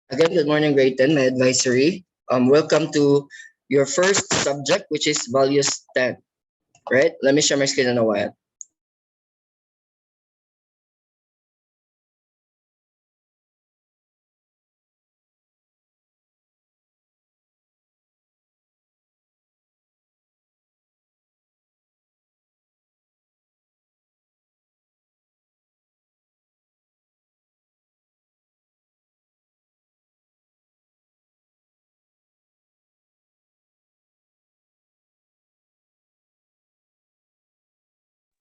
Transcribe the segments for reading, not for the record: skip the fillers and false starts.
Again, good morning, grade 10, my advisory. Welcome to your first subject, which is values 10, right? Let me share my screen in a while.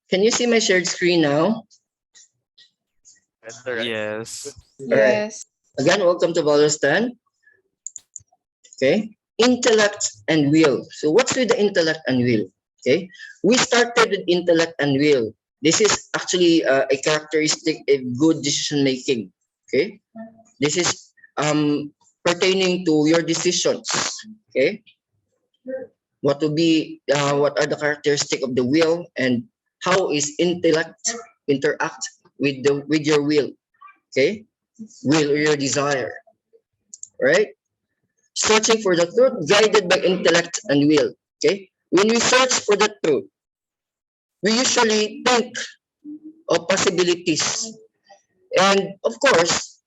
Can you see my shared screen now? Yes. All right. Yes. Again, welcome to values 10. Okay. Intellect and will. So what's with the intellect and will? Okay. We started with intellect and will. This is actually a characteristic of good decision making. Okay. This is pertaining to your decisions. Okay. What are the characteristic of the will, and how is intellect interact with your will? Okay. Will or your desire, right? Searching for the truth guided by intellect and will. Okay. When we search for the truth, we usually think of possibilities, and of course,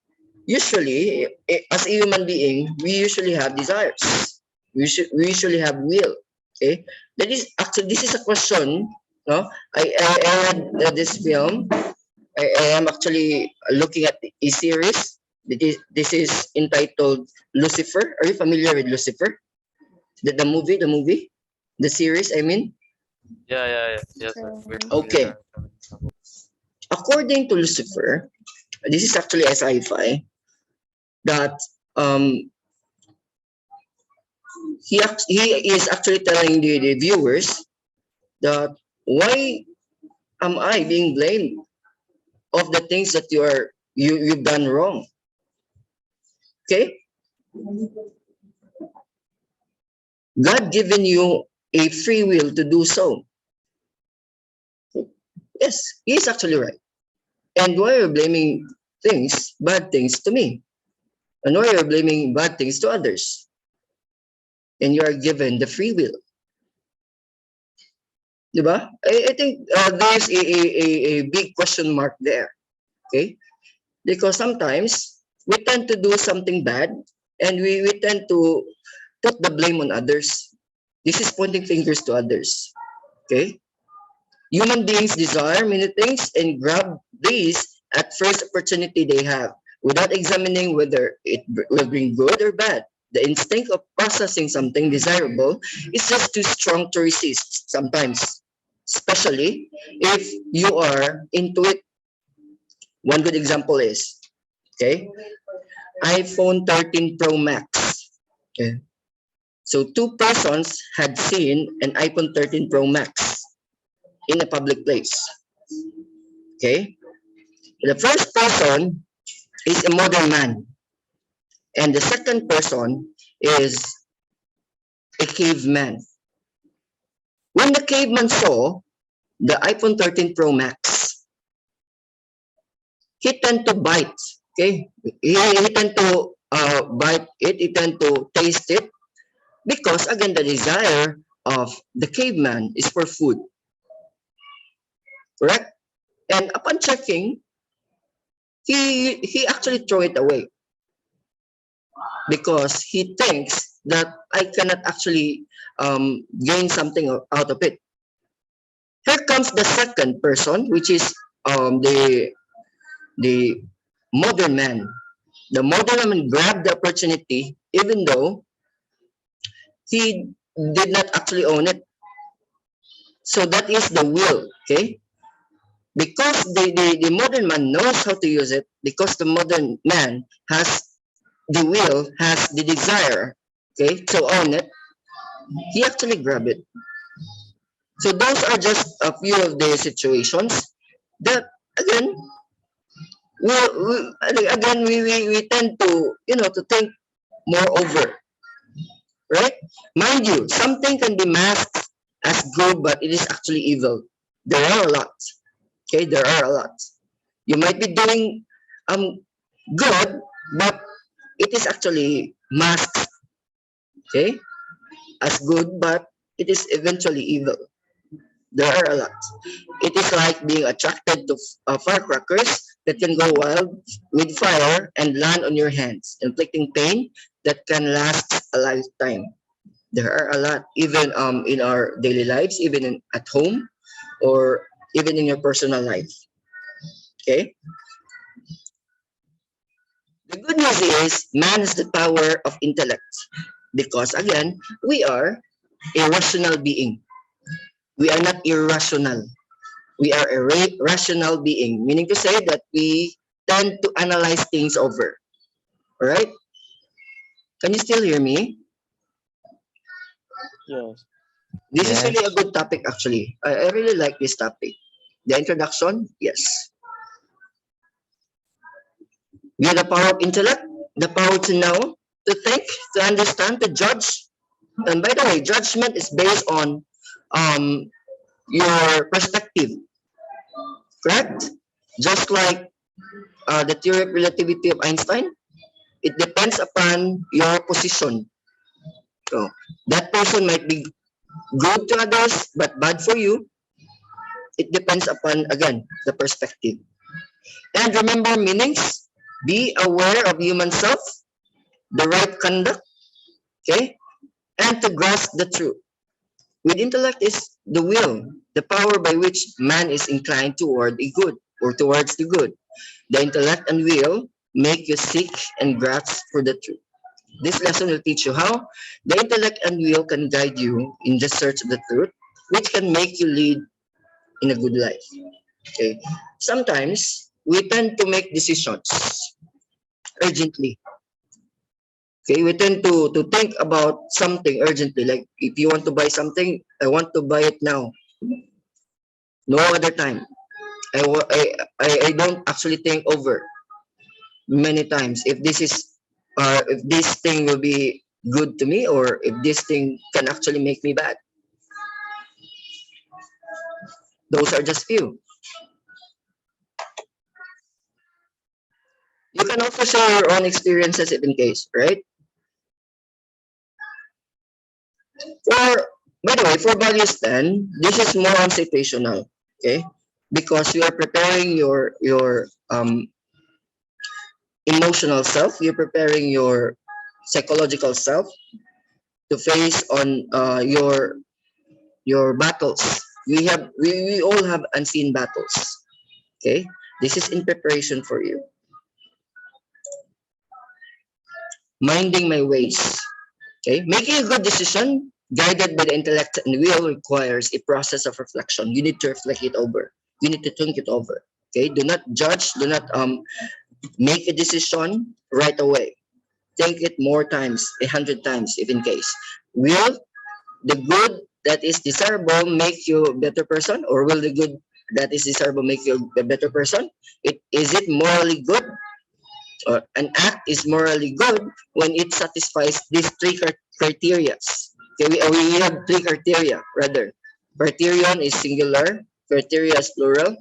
usually as a human being, we usually have desires. We usually have will. Okay. That is actually, this is a question. No, I had this film. I am actually looking at a series. This is entitled Lucifer. Are you familiar with Lucifer? The movie, the series. I mean, Yeah. Yes, sir. We're okay. familiar. According to Lucifer, this is actually a sci-fi that um he is actually telling the viewers that why am I being blamed of the things that you've done wrong? Okay, God given you a free will to do so. Yes, He is actually right. And why are you blaming bad things to me? And why are you blaming bad things to others? And you are given the free will. Diba? I think there's a big question mark there. Okay? Because sometimes we tend to do something bad, and we tend to put the blame on others. This is pointing fingers to others. Okay? Human beings desire many things and grab these at first opportunity they have without examining whether it will bring good or bad. The instinct of processing something desirable is just too strong to resist sometimes, especially if you are into it. One good example is, okay, iPhone 13 Pro Max. Okay. So two persons had seen an iPhone 13 Pro Max in a public place. Okay. The first person is a modern man, and the second person is a caveman. When the caveman saw the iPhone 13 Pro Max, he tend to bite. Okay, he tend to bite it. He tend to taste it because again, the desire of the caveman is for food. Correct. And upon checking, he actually throw it away because he thinks that I cannot actually gain something out of it. Here comes the second person, which is the modern man. The modern man grabbed the opportunity, even though he did not actually own it. So that is the will, okay? Because the modern man knows how to use it, because the modern man has the will, has the desire, okay, to own it, he actually grabbed it. So those are just a few of the situations that again we tend to to think more over, right? Mind you, something can be masked as good, but it is actually evil. There are a lot. Okay, there are a lot. You might be doing good, but it is actually masked, okay, as good, but it is eventually evil. There are a lot. It is like being attracted to firecrackers that can go wild with fire and land on your hands, inflicting pain that can last a lifetime. There are a lot, even in our daily lives, even at home, or even in your personal life. Okay. The good news is man has the power of intellect because again we are a rational being. We are not irrational. We are a rational being, meaning to say that we tend to analyze things over. All right? Can you still hear me? Yes. This is really a Yes. good topic, actually. I really like this topic. The introduction, yes. We have the power of intellect, the power to know, to think, to understand, to judge. And by the way, judgment is based on um, your perspective, correct? Just like the theory of relativity of Einstein, it depends upon your position. So that person might be good to others but bad for you. It depends upon again the perspective. And remember meanings. Be aware of human self, the right conduct, okay, and to grasp the truth. With intellect is the will, the power by which man is inclined toward a good or towards the good. The intellect and will make you seek and grasp for the truth. This lesson will teach you how the intellect and will can guide you in the search of the truth, which can make you lead in a good life. Okay. Sometimes we tend to make decisions urgently. Okay, we tend to think about something urgently. Like if you want to buy something, I want to buy it now. No other time. I don't actually think over many times if this thing will be good to me or if this thing can actually make me bad. Those are just few. You can also share your own experiences if in case, right? For by the way, for values 10, this is more on situational, okay? Because you are preparing your emotional self, you're preparing your psychological self to face on your battles. We all have unseen battles. Okay? This is in preparation for you. Minding my ways. Okay? Making a good decision guided by the intellect and will requires a process of reflection. You need to reflect it over. You need to think it over. Okay? Do not judge, do not make a decision right away. Think it more times, 100 times if in case. Will the good that is desirable make you a better person, or will the good that is desirable make you a better person? Is it morally good? Or an act is morally good when it satisfies these three criteria. Okay, we have three criteria rather. Criterion is singular, criteria is plural.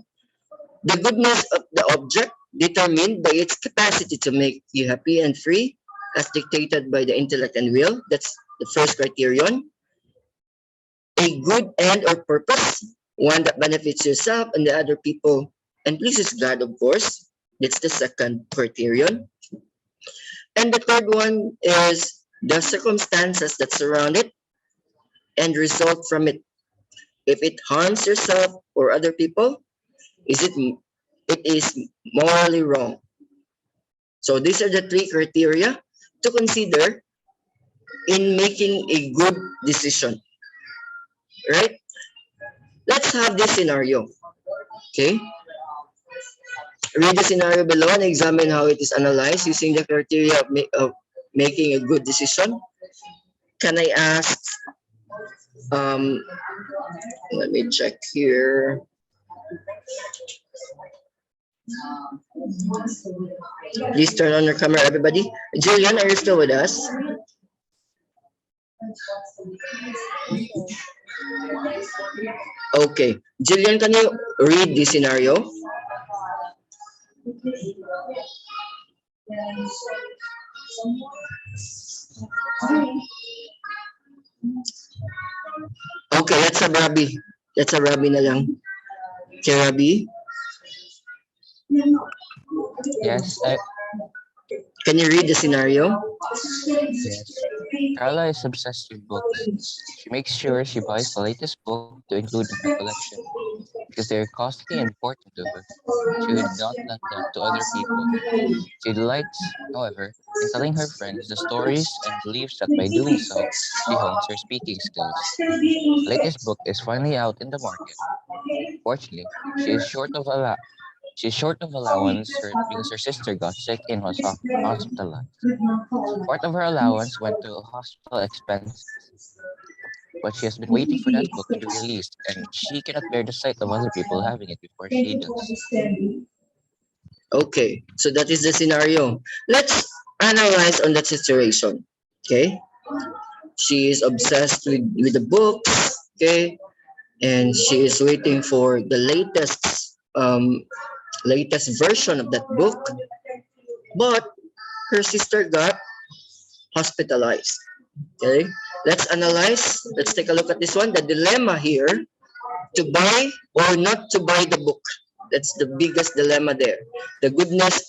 The goodness of the object determined by its capacity to make you happy and free as dictated by the intellect and will. That's the first criterion. A good end or purpose, one that benefits yourself and the other people and pleases God, of course. That's the second criterion. And the third one is the circumstances that surround it and result from it. If it harms yourself or other people, it is morally wrong. So these are the three criteria to consider in making a good decision. Right? Let's have this scenario. Okay? Read the scenario below and examine how it is analyzed using the criteria of making a good decision. Can I ask, um, let me check here. Please turn on your camera, everybody. Jillian, are you still with us? Okay. Jillian, can you read the scenario? Okay, let's have Rabi. Let's have Rabi na lang. Okay, Rabi, Yes, can you read the scenario? yes. Carla is obsessed with books. She makes sure she buys the latest book to include in her collection because they are costly and important to her. She would not lend them to other people. She delights, however, in telling her friends the stories and believes that by doing so, she hones her speaking skills. The latest book is finally out in the market. Fortunately, she's short of allowance because her sister got sick and was hospitalized. Part of her allowance went to hospital expenses, but she has been waiting for that book to be released, and she cannot bear the sight of other people having it before she does. Okay, so that is the scenario. Let's analyze on that situation. Okay, she is obsessed with the books. Okay, and she is waiting for the latest version of that book. But her sister got hospitalized. Okay, let's analyze. Let's take a look at this one. The dilemma here, to buy or not to buy the book. That's the biggest dilemma there. The goodness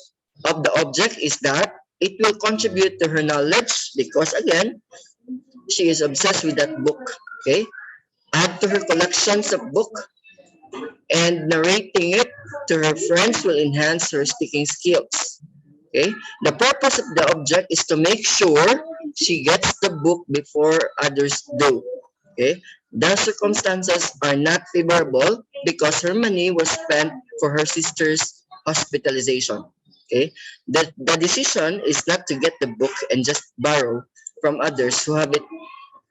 of the object is that it will contribute to her knowledge because again, she is obsessed with that book. Okay, add to her collections of book and narrating it to her friends will enhance her speaking skills. Okay, the purpose of the object is to make sure she gets the book before others do. Okay, the circumstances are not favorable because her money was spent for her sister's hospitalization. Okay, the decision is not to get the book and just borrow from others who have it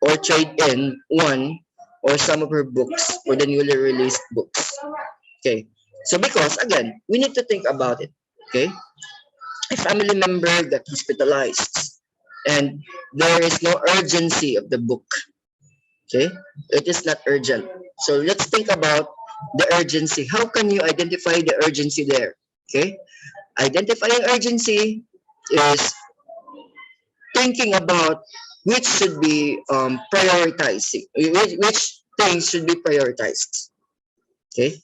or trade in one or some of her books for the newly released books. Okay, so because again, we need to think about it. Okay, a family member got hospitalized and there is no urgency of the book. Okay, it is not urgent. So let's think about the urgency. How can you identify the urgency there? Okay, identifying urgency is thinking about which should be prioritizing, which things should be prioritized. Okay,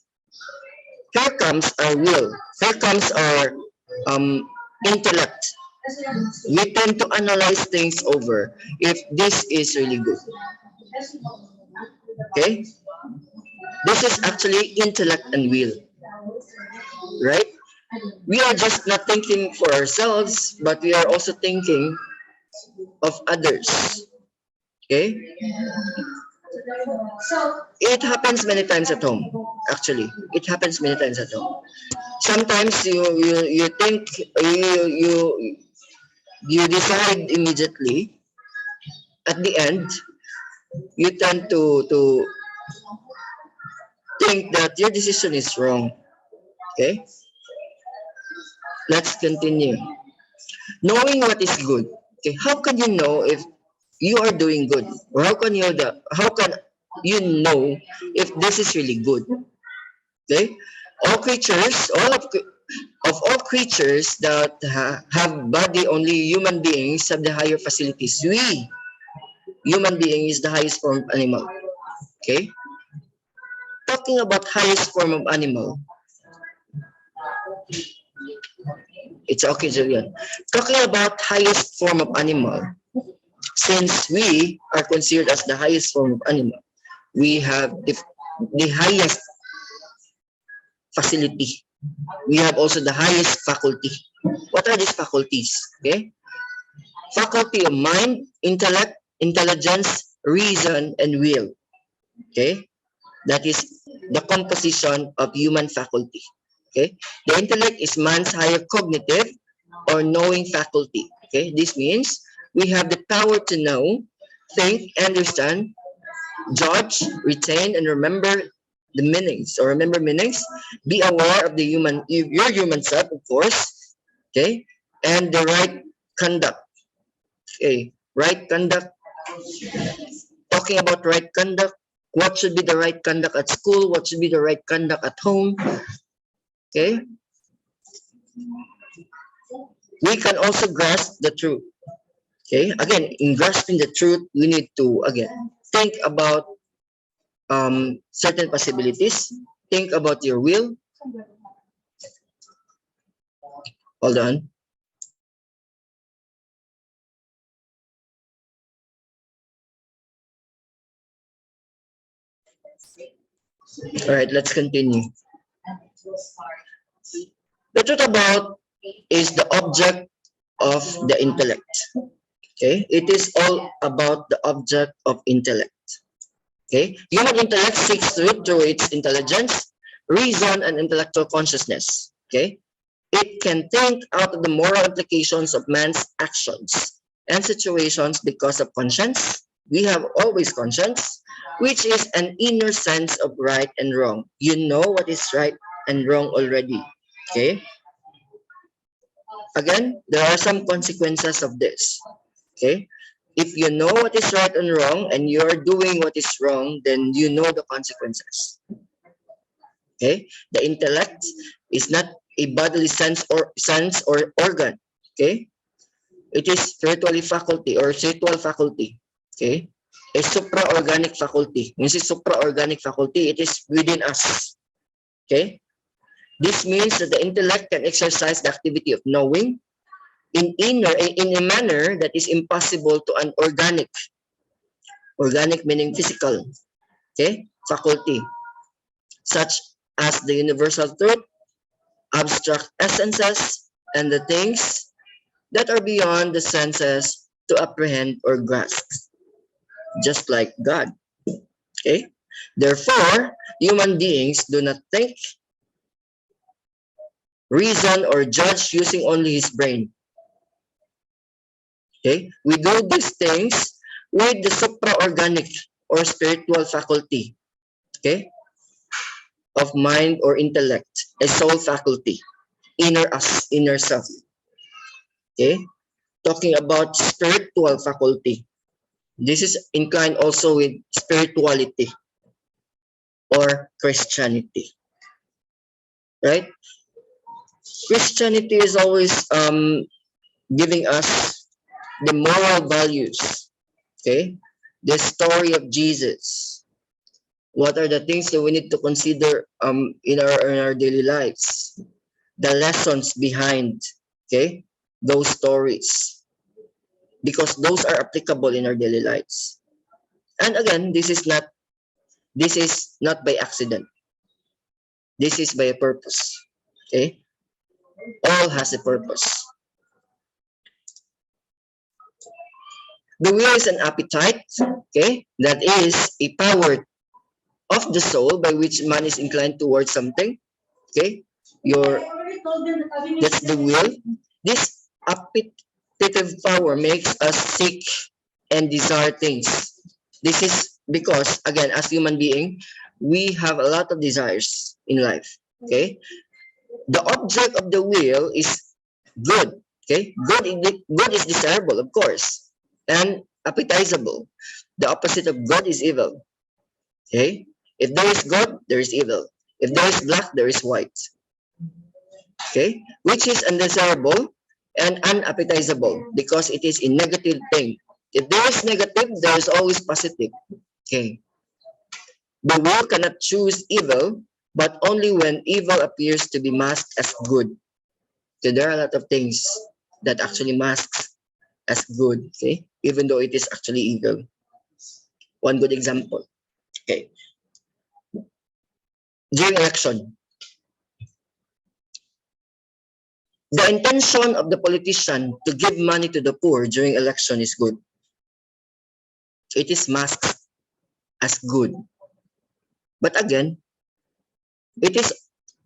here comes our will, here comes our intellect. We tend to analyze things over if this is really good. Okay, this is actually intellect and will, right? We are just not thinking for ourselves, but we are also thinking of others. Okay, it happens many times at home. Actually, it happens many times at home. Sometimes you think you decide immediately. At the end, you tend to think that your decision is wrong. Okay, let's continue. Knowing what is good. Okay, how can you know if you are doing good, or how can you know if this is really good? Okay, all creatures, of all creatures that have body, only human beings have the higher facilities. We human being is the highest form of animal. Okay, talking about highest form of animal, it's okay, Julian. Talking about highest form of animal, since we are considered as the highest form of animal, we have the highest facility. We have also the highest faculty. What are these faculties? Okay, faculty of mind, intellect, intelligence, reason, and will. Okay, that is the composition of human faculty. Okay, the intellect is man's higher cognitive or knowing faculty. Okay, this means we have the power to know, think, understand, judge, retain, and remember the meanings or remember meanings. Be aware of the your human self, of course. Okay, and the right conduct. Okay, right conduct. Talking about right conduct, what should be the right conduct at school? What should be the right conduct at home? Okay, we can also grasp the truth. Okay, again, in grasping the truth, we need to again think about certain possibilities. Think about your will. Hold on. All right, let's continue. The truth about is the object of the intellect. Okay, it is all about the object of intellect. Okay, human intellect seeks truth through its intelligence, reason, and intellectual consciousness. Okay, it can think out of the moral implications of man's actions and situations because of conscience. We have always conscience, which is an inner sense of right and wrong. You know what is right and wrong already. Okay. Again, there are some consequences of this. Okay. If you know what is right and wrong and you are doing what is wrong, then you know the consequences. Okay. The intellect is not a bodily sense or organ. Okay. It is spiritually faculty or spiritual faculty. Okay. A supra-organic faculty. When you say supra-organic faculty, it is within us. Okay. This means that the intellect can exercise the activity of knowing in a manner that is impossible to an organic. Organic meaning physical. Okay. Faculty. Such as the universal truth, abstract essences, and the things that are beyond the senses to apprehend or grasp, just like God. Okay? Therefore, human beings do not think, reason, or judge using only his brain. Okay? We do these things with the supra-organic or spiritual faculty. Okay? Of mind or intellect, a soul faculty, inner us, inner self. Okay? Talking about spiritual faculty. This is inclined also with spirituality or Christianity. Right? Christianity is always giving us the moral values. Okay? The story of Jesus. What are the things that we need to consider in our daily lives? The lessons behind, okay, those stories. Because those are applicable in our daily lives. And again, this is not by accident. This is by a purpose. Okay? All has a purpose. The will is an appetite, okay, that is a power of the soul by which man is inclined towards something. Okay? That's the will. This appetitive power makes us seek and desire things. This is because, again, as human being, we have a lot of desires in life. Okay? The object of the will is good. Okay? Good is desirable, of course, and appetizable. The opposite of God is evil. Okay? If there is God, there is evil. If there is black, there is white. Okay? Which is undesirable and unappetizable because it is a negative thing. If there is negative, there is always positive. Okay? The will cannot choose evil, but only when evil appears to be masked as good. So there are a lot of things that actually masks as good, okay? Even though it is actually evil. One good example. Okay. During election, the intention of the politician to give money to the poor during election is good. It is masked as good. But again, it is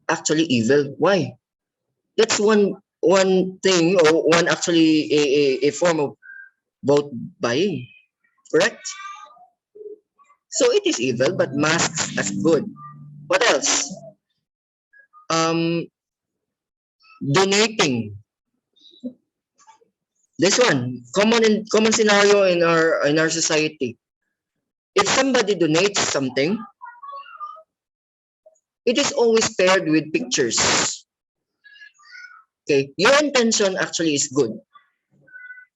actually evil. Why? That's one thing, or one actually a form of vote buying, correct? So it is evil but masks as good. What else? Donating. This one, common scenario in our society. If somebody donates something, it is always paired with pictures. Okay, your intention actually is good.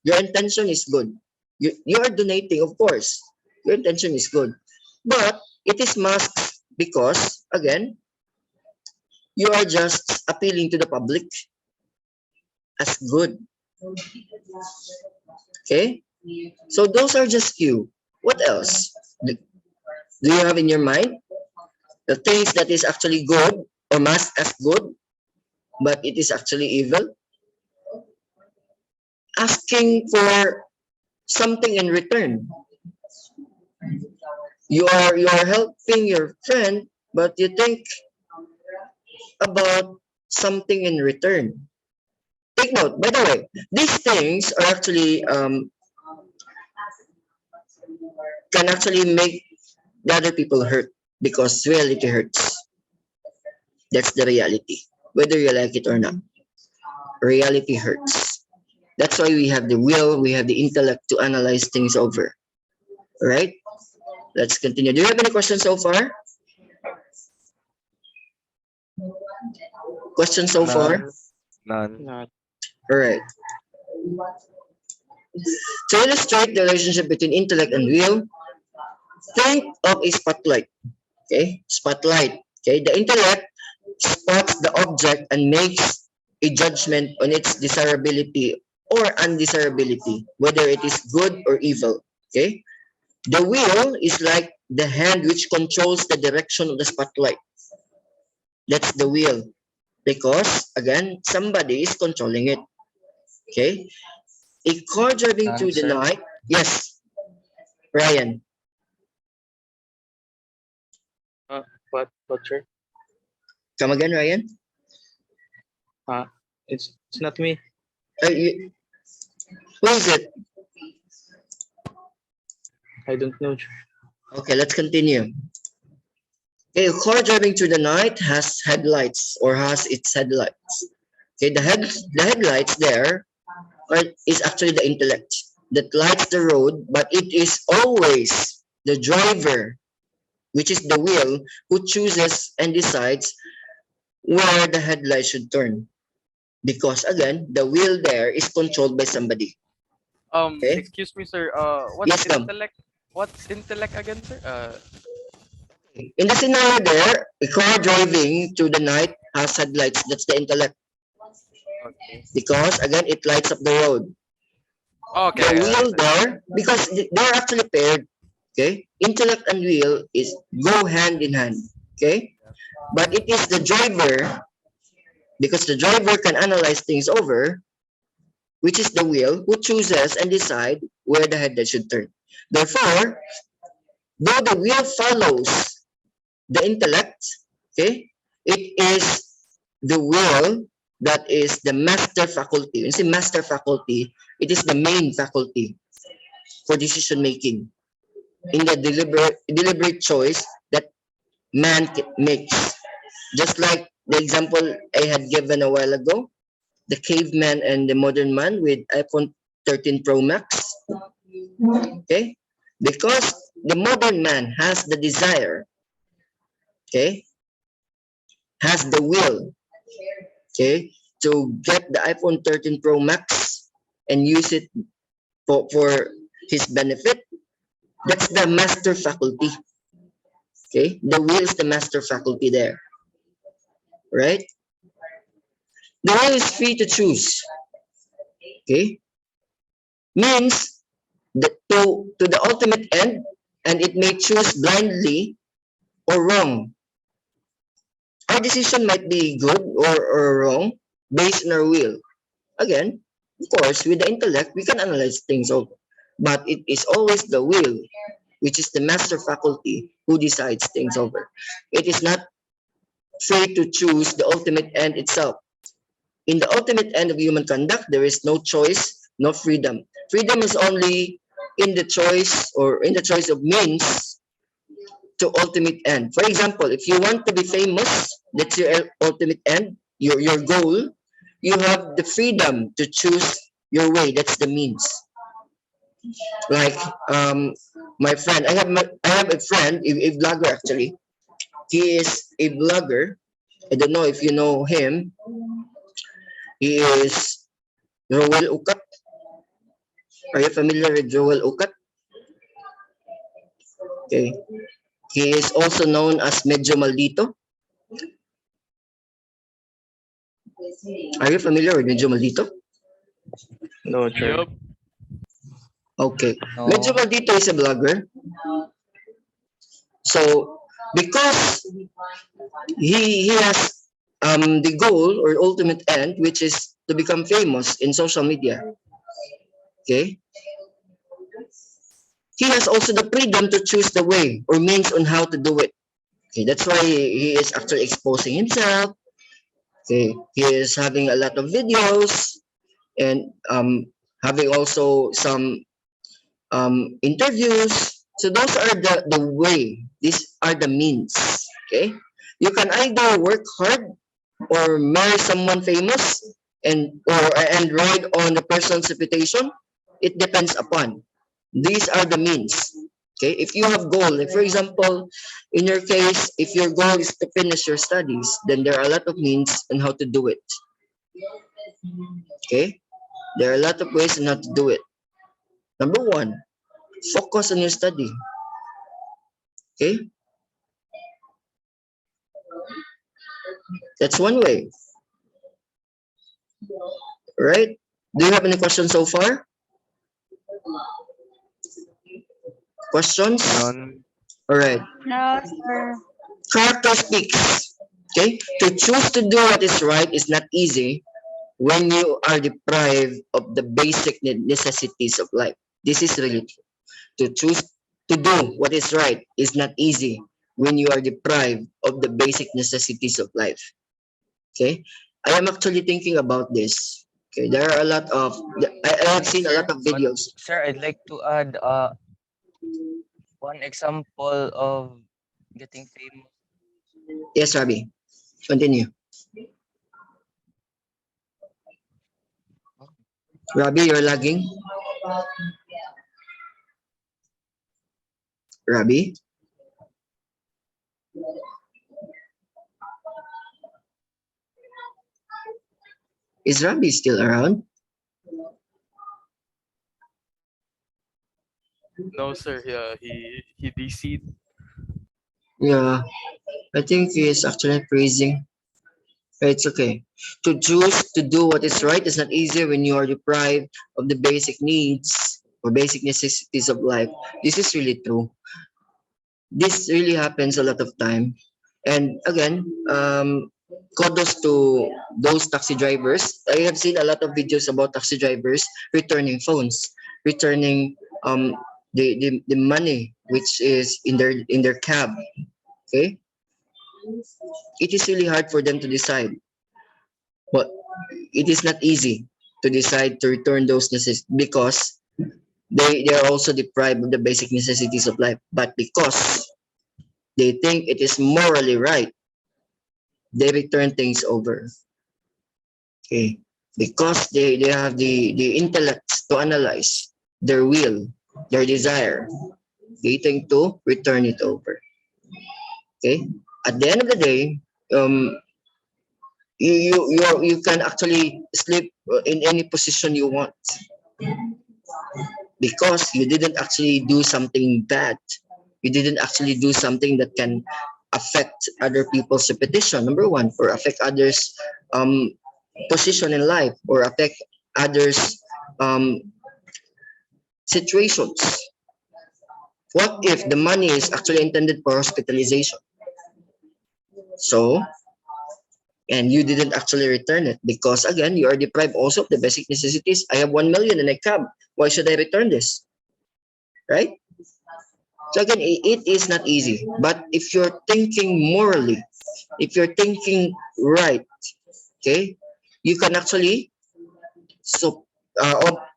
Your intention is good. You are donating, of course. Your intention is good. But it is masked because, again, you are just appealing to the public as good. Okay? So those are just few. What else? Do you have in your mind the things that is actually good or masked as good, but it is actually evil? Asking for something in return. You are helping your friend, but you think about something in return. Take note, by the way, these things are actually can actually make the other people hurt because reality hurts. That's the reality, whether you like it or not. Reality hurts. That's why we have the will, we have the intellect to analyze things over. Right? Let's continue. Do you have any questions so far? Questions so far? None. Not. All right. To illustrate the relationship between intellect and will, think of a spotlight. Okay, spotlight. Okay, the intellect spots the object and makes a judgment on its desirability or undesirability, whether it is good or evil. Okay, the will is like the hand which controls the direction of the spotlight. That's the will, because again, somebody is controlling it. Okay, a car driving through the Sir. night. Yes, Ryan. What, sir? Come again, Ryan. It's not me. You, who is it? I don't know. Okay, let's continue. A car driving through the night has headlights or has its headlights. Okay, the headlights there is actually the intellect that lights the road, but it is always the driver, which is the will, who chooses and decides where the headlight should turn. Because again, the will there is controlled by somebody. Okay? Excuse me, sir. What's Yes, ma'am. intellect? What's intellect again, sir? In the scenario there, a car driving through the night has headlights. That's the intellect. Okay. Because again, it lights up the road. Okay, The I will understand. there, because they're actually paired. Okay, intellect and will is go hand in hand. Okay, but it is the driver, because the driver can analyze things over, which is the will, who chooses and decide where the headlight should turn. Therefore, though the will follows the intellect, okay, it is the will that is the master faculty. When you say master faculty, it is the main faculty for decision making in the deliberate choice that man makes. Just like the example I had given a while ago, the caveman and the modern man with iPhone 13 Pro Max. Okay, because the modern man has the desire, okay, has the will, okay, to get the iPhone 13 Pro Max and use it for his benefit. That's the master faculty. Okay, the will is the master faculty there, right? The will is free to choose. Okay, means that to the ultimate end, and it may choose blindly or wrong. Our decision might be good or wrong based on our will. Again, of course, with the intellect, we can analyze things over. But it is always the will, which is the master faculty, who decides things over. It is not free to choose the ultimate end itself. In the ultimate end of human conduct, there is no choice, no freedom. Freedom is only in the choice or in the choice of means to ultimate end. For example, if you want to be famous, that's your ultimate end, your goal, you have the freedom to choose your way. That's the means. Like my friend, I have a friend, a vlogger actually. He is a vlogger. I don't know if you know him. He is Roel Ukat. Are you familiar with Joel Ukat? Okay. He is also known as Medyo Maldito. Are you familiar with Medyo Maldito? No, sir. Yup. Okay. No. Medyo Maldito is a blogger. So, because he has the goal or ultimate end, which is to become famous in social media. Okay. He has also the freedom to choose the way or means on how to do it. Okay, that's why he is actually exposing himself. Okay, he is having a lot of videos and having also some interviews. So those are the way. These are the means. Okay, you can either work hard or marry someone famous and ride on the person's reputation. It depends upon. These are the means. Okay, if you have goal, like for example, in your case, if your goal is to finish your studies, then there are a lot of means on how to do it. Okay, there are a lot of ways on how to do it. Number one, focus on your study. Okay, that's one way. Right? Do you have any questions so far? Questions? None. All right. No, sir. Character speaks. Okay? To choose to do what is right is not easy when you are deprived of the basic necessities of life. This is really true. To choose to do what is right is not easy when you are deprived of the basic necessities of life. Okay? I am actually thinking about this. Okay, there are a lot of I have seen a lot of videos. Sir, I'd like to add one example of getting famous. Yes, Rabi. Continue. Rabi, you're lagging. Rabi? Is Rabi still around? No, sir. Yeah, he DC'd. Yeah, I think he is actually freezing. It's okay. To choose to do what is right is not easy when you are deprived of the basic needs or basic necessities of life. This is really true. This really happens a lot of time. And again, kudos to those taxi drivers. I have seen a lot of videos about taxi drivers returning phones, returning the money which is in their cab. Okay, it is really hard for them to decide, but it is not easy to decide to return those necessities because they are also deprived of the basic necessities of life. But because they think it is morally right, they return things over. Okay, because they have the intellect to analyze their will, their desire, they think to return it over. Okay, at the end of the day, um, you can actually sleep in any position you want because you didn't actually do something bad. You didn't actually do something that can affect other people's reputation. Number one, or affect others' position in life, or affect others' um, situations. What if the money is actually intended for hospitalization? So, and you didn't actually return it because again, you are deprived also of the basic necessities. I have 1 million in a cab. Why should I return this? Right? So again, it is not easy. But if you're thinking morally, if you're thinking right, okay, you can actually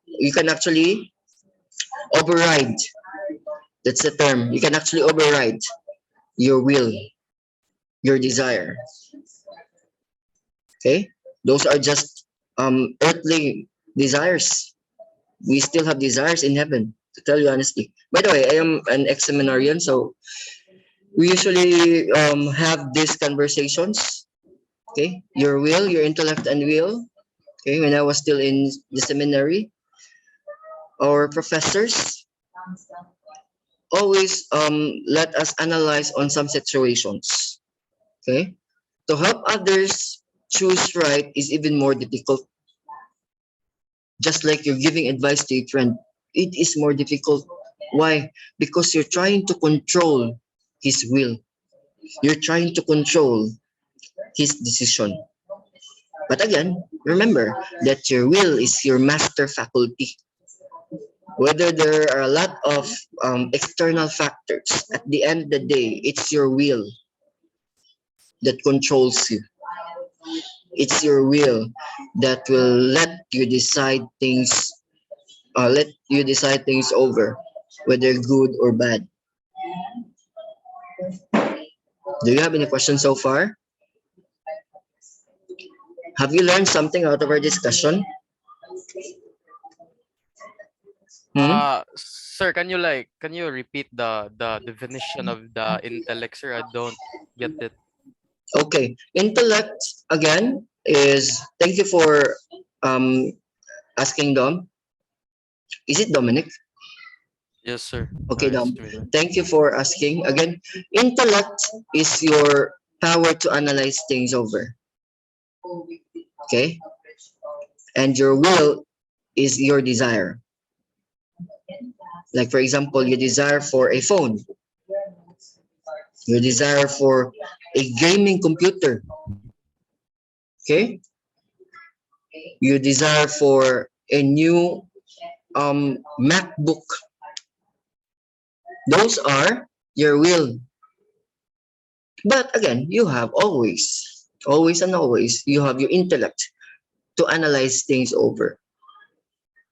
you can actually override. That's the term. You can actually override your will, your desire. Okay, those are just earthly desires. We still have desires in heaven. To tell you honestly. By the way, I am an ex-seminarian, so we usually have these conversations. Okay, your will, your intellect, and will. Okay, when I was still in the seminary, our professors always let us analyze on some situations. Okay, to help others choose right is even more difficult. Just like you're giving advice to a friend, it is more difficult. Why? Because you're trying to control his will. You're trying to control his decision. But again, remember that your will is your master faculty. Whether there are a lot of external factors, at the end of the day, it's your will that controls you. It's your will that will let you decide things over, whether good or bad. Do you have any questions so far? Have you learned something out of our discussion? Hmm? Sir, can you repeat the definition of the intellect, sir? I don't get it. Okay. Intellect, again, is, thank you for um, asking, Dom. Is it Dominic? Yes, sir. Okay, It's Dom. me, sir. Thank you for asking. Again, intellect is your power to analyze things over. Okay? And your will is your desire. Like, for example, you desire for a phone, you desire for a gaming computer. Okay? You desire for a new MacBook. Those are your will. But again, you have always and always, you have your intellect to analyze things over.